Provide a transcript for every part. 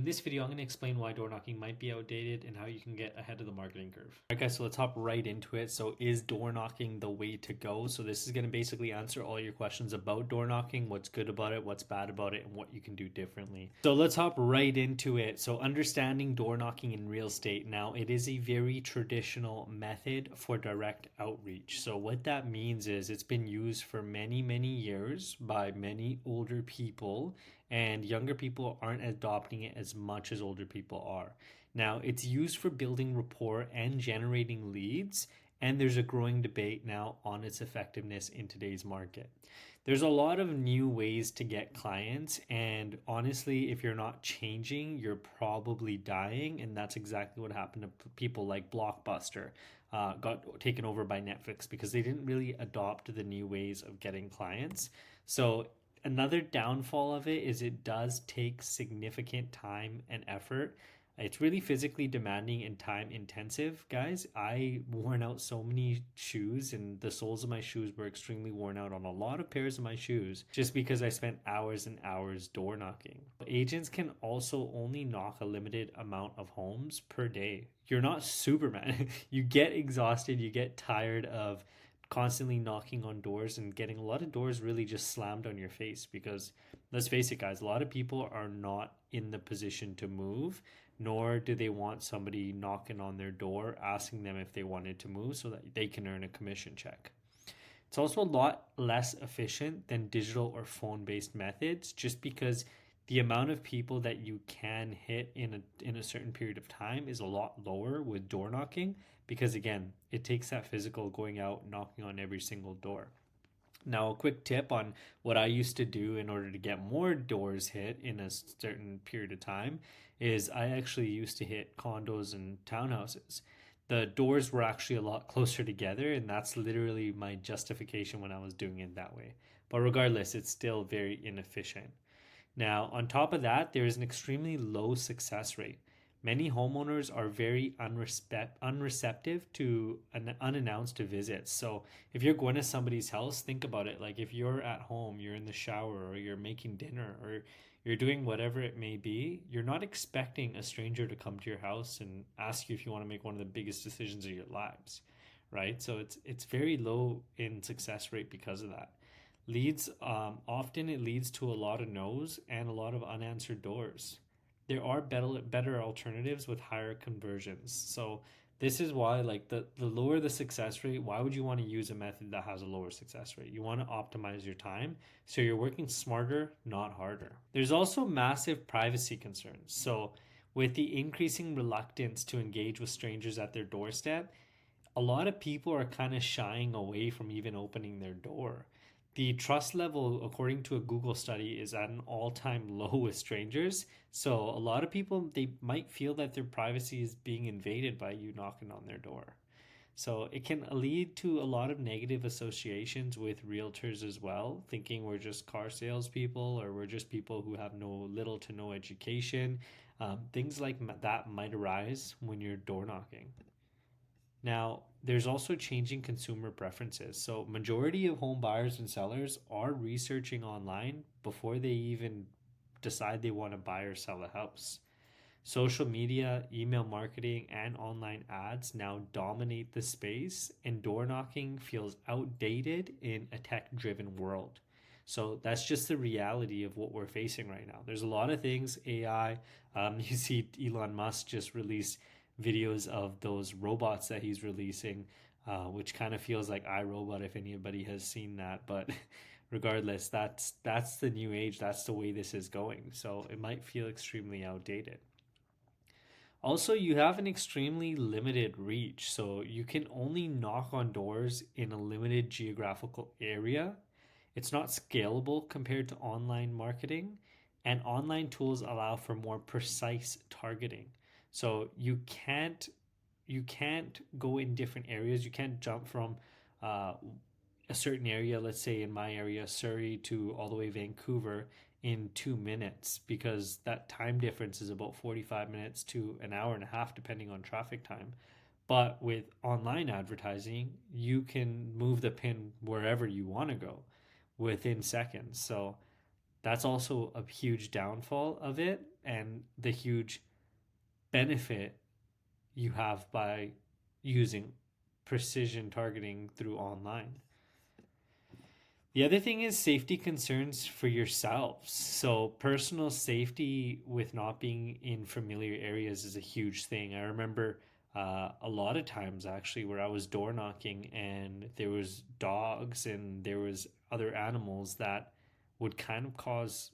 this video, I'm going to explain why door knocking might be outdated and how you can get ahead of the marketing curve. All right, guys, so let's hop right into it. So is door knocking the way to go? So this is going to basically answer all your questions about door knocking, what's good about it, what's bad about it, and what you can do differently. So let's hop right into it. So understanding door knocking in real estate. Now, it is a very traditional method for direct outreach. So what that means is it's been used for many, many years by many older people, and younger people aren't adopting it as much as older people are. Now, it's used for building rapport and generating leads, and there's a growing debate now on its effectiveness in today's market. There's a lot of new ways to get clients, and honestly, if you're not changing, you're probably dying, and that's exactly what happened to people like Blockbuster. Got taken over by Netflix because they didn't really adopt the new ways of getting clients. So another downfall of it is it does take significant time and effort. It's really physically demanding and time intensive, guys. I worn out so many shoes, and the soles of my shoes were extremely worn out on a lot of pairs of my shoes just because I spent hours and hours door knocking. Agents can also only knock a limited amount of homes per day. You're not Superman. You get exhausted, you get tired of constantly knocking on doors and getting a lot of doors really just slammed on your face because let's face it, guys, a lot of people are not in the position to move, nor do they want somebody knocking on their door asking them if they wanted to move so that they can earn a commission check. It's also a lot less efficient than digital or phone based methods just because the amount of people that you can hit in a certain period of time is a lot lower with door knocking because again, it takes that physical going out knocking on every single door. Now, a quick tip on what I used to do in order to get more doors hit in a certain period of time is I actually used to hit condos and townhouses. The doors were actually a lot closer together, and that's literally my justification when I was doing it that way. But regardless, it's still very inefficient. Now, on top of that, there is an extremely low success rate. Many homeowners are very unreceptive to an unannounced visits. So, if you're going to somebody's house, think about it. Like if you're at home, you're in the shower, or you're making dinner, or you're doing whatever it may be, you're not expecting a stranger to come to your house and ask you if you want to make one of the biggest decisions of your lives, right? So it's very low in success rate because of that. Leads often it leads to a lot of no's and a lot of unanswered doors. There are better alternatives with higher conversions. So this is why like the lower the success rate, why would you want to use a method that has a lower success rate? You want to optimize your time so you're working smarter, not harder. There's also massive privacy concerns. So with the increasing reluctance to engage with strangers at their doorstep, a lot of people are kind of shying away from even opening their door. The trust level, according to a Google study, is at an all-time low with strangers. So a lot of people, they might feel that their privacy is being invaded by you knocking on their door. So it can lead to a lot of negative associations with realtors as well, thinking we're just car salespeople or we're just people who have no little to no education. Things like that might arise when you're door knocking. Now, there's also changing consumer preferences. So, majority of home buyers and sellers are researching online before they even decide they want to buy or sell a house. Social media, email marketing, and online ads now dominate the space, and door knocking feels outdated in a tech driven world. So that's just the reality of what we're facing right now. There's a lot of things, AI. You see, Elon Musk just released videos of those robots that he's releasing, which kind of feels like iRobot if anybody has seen that. But regardless, that's the new age. That's the way this is going. So it might feel extremely outdated. Also, you have an extremely limited reach, so you can only knock on doors in a limited geographical area. It's not scalable compared to online marketing, and online tools allow for more precise targeting. So you can't go in different areas. You can't jump from uh, a certain area, let's say in my area, Surrey, to all the way Vancouver in 2 minutes because that time difference is about 45 minutes to an hour and a half, depending on traffic time. But with online advertising, you can move the pin wherever you want to go within seconds. So That's also a huge downfall of it, and the huge benefit you have by using precision targeting through online. The other thing is safety concerns for yourselves. So, personal safety with not being in familiar areas is a huge thing. I remember a lot of times actually where I was door knocking and there was dogs and there was other animals that would kind of cause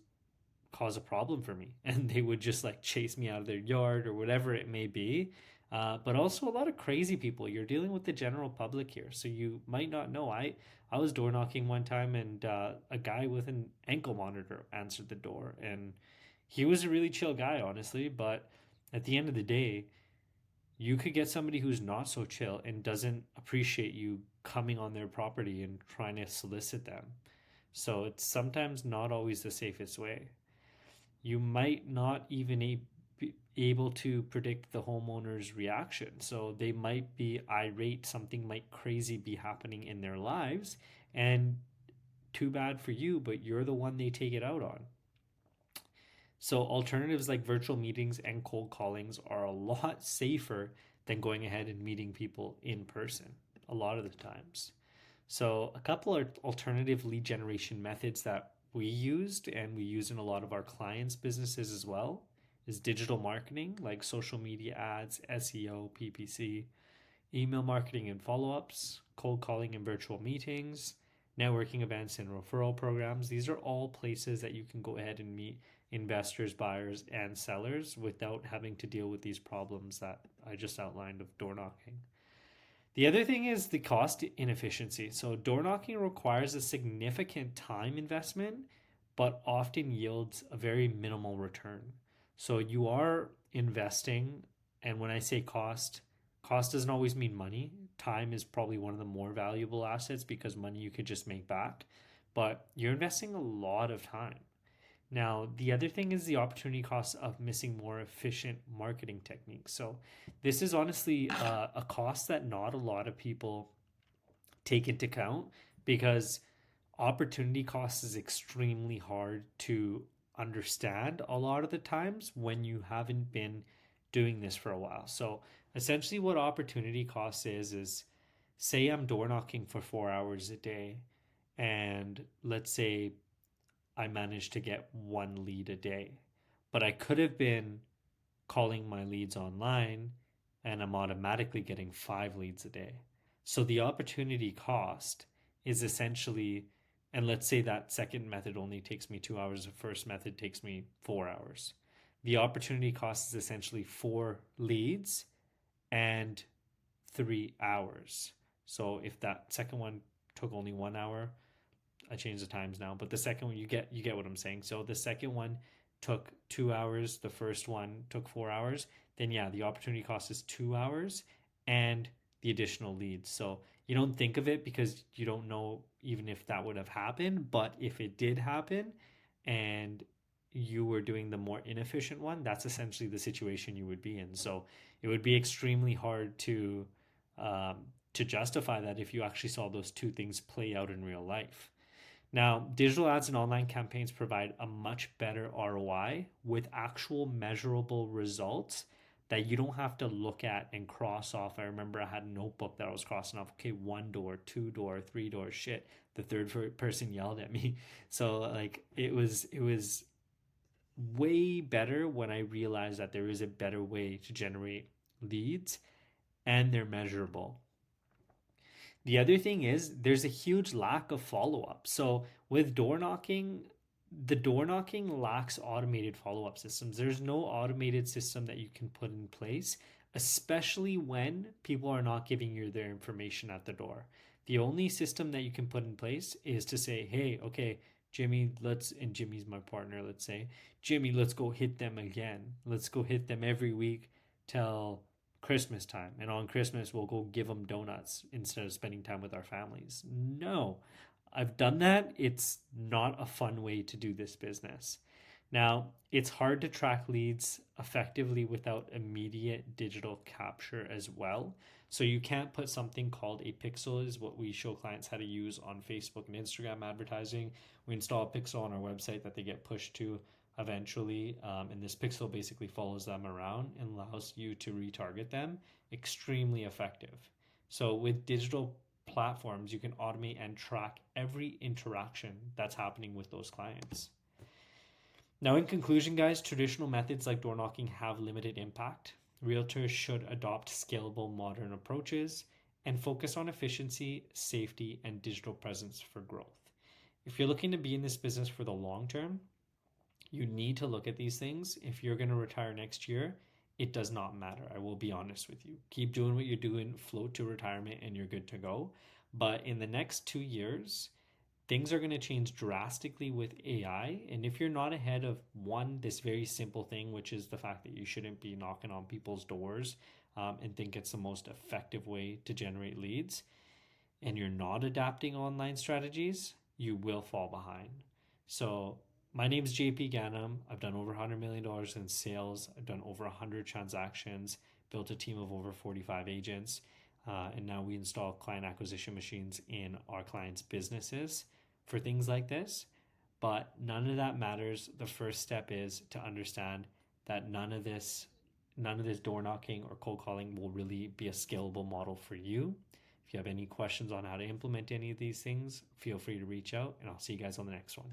a problem for me and they would just like chase me out of their yard or whatever it may be. But also a lot of crazy people. You're dealing with the general public here, so you might not know. I was door knocking one time, and a guy with an ankle monitor answered the door, and he was a really chill guy, honestly. But at the end of the day, you could get somebody who's not so chill and doesn't appreciate you coming on their property and trying to solicit them. So it's sometimes not always the safest way. You might not even be able to predict the homeowner's reaction. So they might be irate, something might crazy be happening in their lives, and too bad for you, but you're the one they take it out on. So alternatives like virtual meetings and cold callings are a lot safer than going ahead and meeting people in person a lot of the times. So, a couple of alternative lead generation methods that we used and we use in a lot of our clients' businesses as well is digital marketing like social media ads, SEO, PPC, email marketing and follow ups, cold calling and virtual meetings, networking events and referral programs. These are all places that you can go ahead and meet investors, buyers, and sellers without having to deal with these problems that I just outlined of door knocking. The other thing is the cost inefficiency. So, door knocking requires a significant time investment, but often yields a very minimal return. So, you are investing, and when I say cost, cost doesn't always mean money. Time is probably one of the more valuable assets because money you could just make back, but you're investing a lot of time. Now, the other thing is the opportunity cost of missing more efficient marketing techniques. So, this is honestly a cost that not a lot of people take into account because opportunity cost is extremely hard to understand a lot of the times when you haven't been doing this for a while. So, essentially, what opportunity cost is say I'm door knocking for 4 hours a day, and let's say I managed to get one lead a day. But I could have been calling my leads online and I'm automatically getting 5 leads a day. So the opportunity cost is essentially, and let's say that second method only takes me 2 hours, the first method takes me 4 hours. The opportunity cost is essentially 4 leads and 3 hours. So if that second one took only 1 hour, I changed the times now, but the second one you get what I'm saying. So the second one took 2 hours, the first one took 4 hours. Then yeah, the opportunity cost is 2 hours and the additional leads. So you don't think of it because you don't know even if that would have happened, but if it did happen and you were doing the more inefficient one, that's essentially the situation you would be in. So it would be extremely hard um, to justify that if you actually saw those two things play out in real life. Now, digital ads and online campaigns provide a much better ROI with actual measurable results that you don't have to look at and cross off. I remember I had a notebook that I was crossing off. Okay, one door, two door, three door. Shit, the third person yelled at me. So like it was way better when I realized that there is a better way to generate leads and they're measurable. The other thing is there's a huge lack of follow up. So with door knocking, the door knocking lacks automated follow up systems. There's no automated system that you can put in place, especially when people are not giving you their information at the door. The only system that you can put in place is to say, hey, okay, Jimmy, and Jimmy's my partner, let's say, Jimmy, let's go hit them again. Let's go hit them every week till Christmas time. And on Christmas, we'll go give them donuts instead of spending time with our families. No, I've done that. It's not a fun way to do this business. Now, it's hard to track leads effectively without immediate digital capture as well. So you can't put something called a pixel, is what we show clients how to use on Facebook and Instagram advertising. We install a pixel on our website that they get pushed to eventually. And this pixel basically follows them around and allows you to retarget them. Extremely effective. So with digital platforms, you can automate and track every interaction that's happening with those clients. Now, in conclusion, guys, traditional methods like door knocking have limited impact. Realtors should adopt scalable modern approaches and focus on efficiency, safety, and digital presence for growth. If you're looking to be in this business for the long term, you need to look at these things. If you're going to retire next year, it does not matter. I will be honest with you. Keep doing what you're doing, float to retirement, and you're good to go. But in the next 2 years, things are going to change drastically with AI. And if you're not ahead of one, this very simple thing, which is the fact that you shouldn't be knocking on people's doors and think it's the most effective way to generate leads, and you're not adapting online strategies, you will fall behind. So, my name is JP Ganem. I've done over $100 million in sales. I've done over 100 transactions, built a team of over 45 agents. And now we install client acquisition machines in our clients' businesses for things like this. But none of that matters. The first step is to understand that none of this door knocking or cold calling will really be a scalable model for you. If you have any questions on how to implement any of these things, feel free to reach out, and I'll see you guys on the next one.